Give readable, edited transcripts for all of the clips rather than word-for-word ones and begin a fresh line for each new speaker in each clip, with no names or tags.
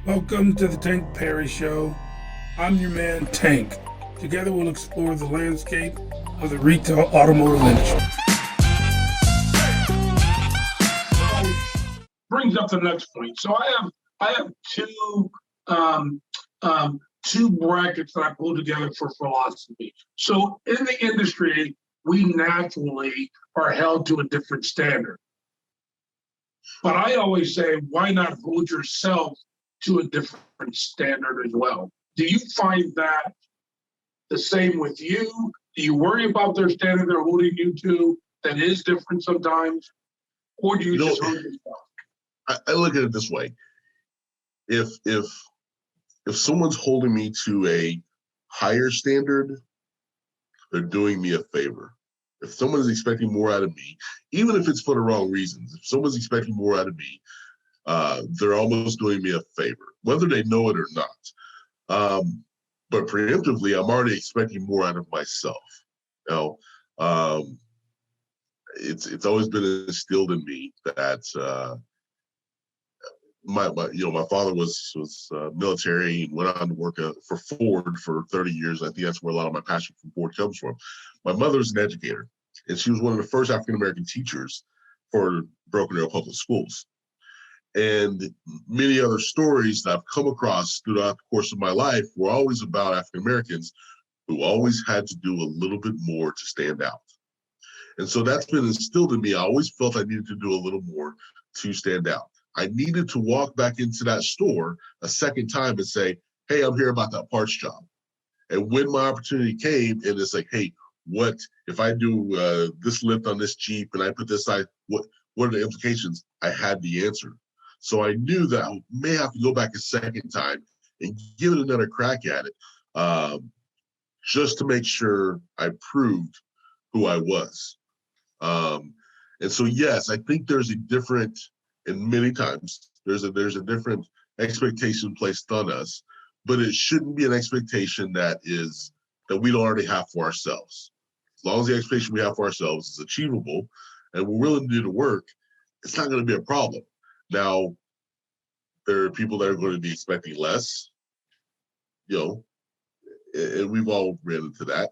Welcome to the Tank Perry Show. I'm your man, Tank. Together we'll explore the landscape of the retail automotive industry. Brings up the next point. So I have um, two brackets that I pulled together for philosophy. So in the industry, we naturally are held to a different standard. But I always say, why not hold yourself to a different standard as well? Do you find that the same with you? Do you worry about their standard they're holding you to that is different sometimes? Or do you just hold yourself?
I look at it this way. If someone's holding me to a higher standard, they're doing me a favor. If someone is expecting more out of me, even if it's for the wrong reasons, if someone's expecting more out of me, they're almost doing me a favor, whether they know it or not. But preemptively, I'm already expecting more out of myself. You know, it's always been instilled in me that my father was military and went on to work for Ford for 30 years. I think that's where a lot of my passion for Ford comes from. My mother's an educator, and she was one of the first African-American teachers for Broken Arrow Public Schools. And many other stories that I've come across throughout the course of my life were always about African-Americans who always had to do a little bit more to stand out. And so that's been instilled in me. I always felt I needed to do a little more to stand out. I needed to walk back into that store a second time and say, hey, I'm here about that parts job. And when my opportunity came and it's like, hey, what if I do this lift on this Jeep and I put this side, what are the implications? I had the answer. So I knew that I may have to go back a second time and give it another crack at it, just to make sure I proved who I was. And so, yes, I think there's a different, and many times there's a different expectation placed on us, but it shouldn't be an expectation that we don't already have for ourselves. As long as the expectation we have for ourselves is achievable and we're willing to do the work, it's not going to be a problem. Now, there are people that are going to be expecting less, and we've all ran into that.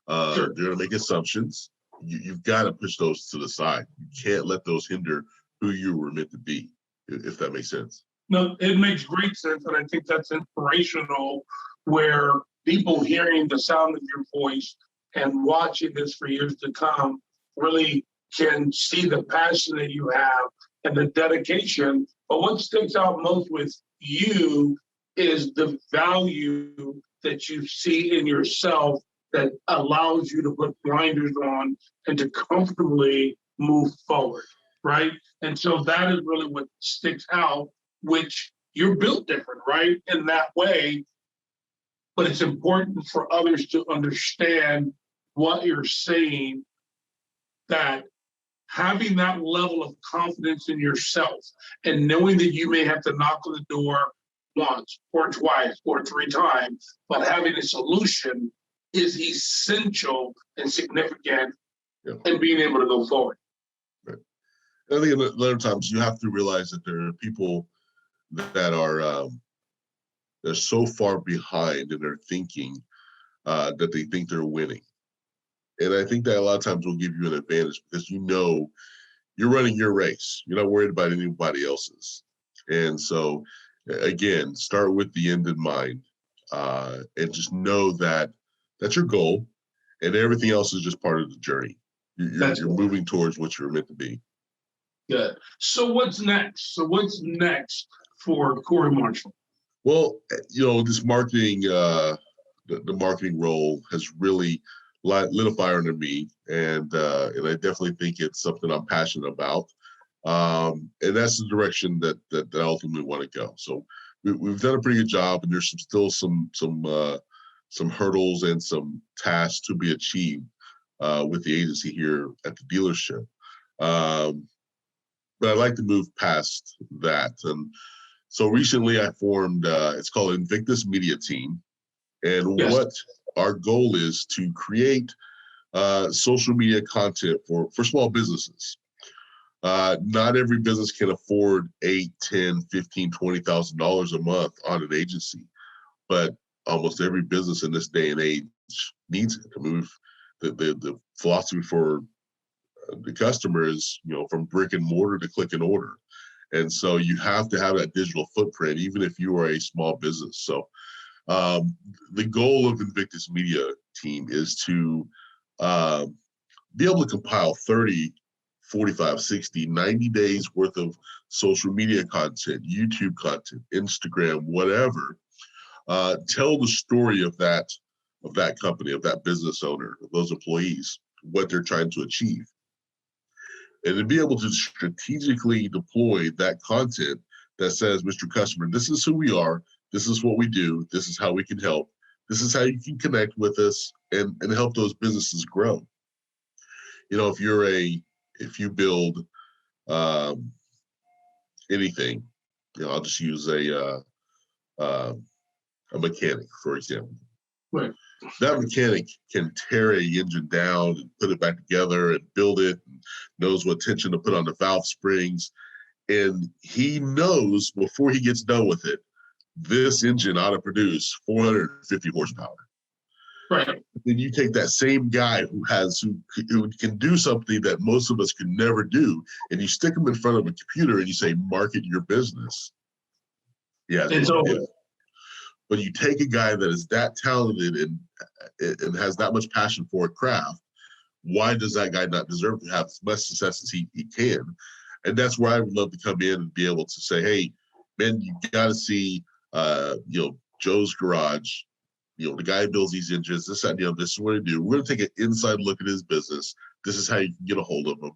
Sure.
They're going to make assumptions. You've got to push those to the side. You can't let those hinder who you were meant to be, if that makes sense.
No, it makes great sense. And I think that's inspirational where people hearing the sound of your voice and watching this for years to come really can see the passion that you have and the dedication. But what sticks out most with you is the value that you see in yourself that allows you to put blinders on and to comfortably move forward, right? And so that is really what sticks out, which you're built different, right? In that way. But it's important for others to understand what you're saying, that having that level of confidence in yourself and knowing that you may have to knock on the door once or twice or three times, but having a solution is essential and significant in being able to go forward.
Right. I think a lot of times you have to realize that there are people that are they're so far behind in their thinking that they think they're winning. And I think that a lot of times will give you an advantage because you're running your race. You're not worried about anybody else's. And so, again, start with the end in mind and just know that that's your goal and everything else is just part of the journey. You're moving towards what you're meant to be.
Good. So what's next? What's next for Corey Marshall?
Well, this marketing, the marketing role has really lit a fire under me, and I definitely think it's something I'm passionate about, and that's the direction that I ultimately want to go. So we've done a pretty good job, and there's still some hurdles and some tasks to be achieved with the agency here at the dealership. But I'd like to move past that, and so recently I formed it's called Invictus Media Team, and what our goal is to create social media content for small businesses. Not every business can afford $8, $10, $15, $20,000 a month on an agency, but almost every business in this day and age needs it. I mean, the philosophy for the customer is, from brick and mortar to click and order. And so you have to have that digital footprint, even if you are a small business. So the goal of Invictus Media team is to be able to compile 30, 45, 60, 90 days worth of social media content, YouTube content, Instagram, whatever. Tell the story of that company, of that business owner, of those employees, what they're trying to achieve. And to be able to strategically deploy that content that says, Mr. Customer, this is who we are, this is what we do, this is how we can help, this is how you can connect with us and help those businesses grow. If you build anything, I'll just use a mechanic, for example.
Right.
That mechanic can tear a engine down and put it back together and build it, and knows what tension to put on the valve springs. And he knows before he gets done with it, this engine ought to produce 450 horsepower.
Right.
Then you take that same guy who can do something that most of us could never do, and you stick him in front of a computer and you say, market your business. Yeah. But you take a guy that is that talented and has that much passion for a craft. Why does that guy not deserve to have as much success as he can? And that's where I would love to come in and be able to say, hey, man, you got to see, Joe's Garage. The guy who builds these engines, this idea, this is what I do. We're going to take an inside look at his business. This is how you can get a hold of him.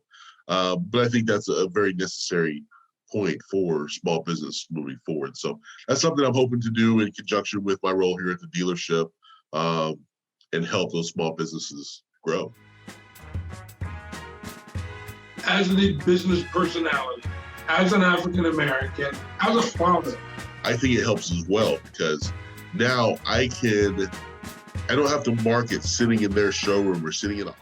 But I think that's a very necessary point for small business moving forward. So that's something I'm hoping to do in conjunction with my role here at the dealership, and help those small businesses grow.
As a business personality, as an African American, as a father,
I think it helps as well, because now I don't have to market sitting in their showroom or sitting in a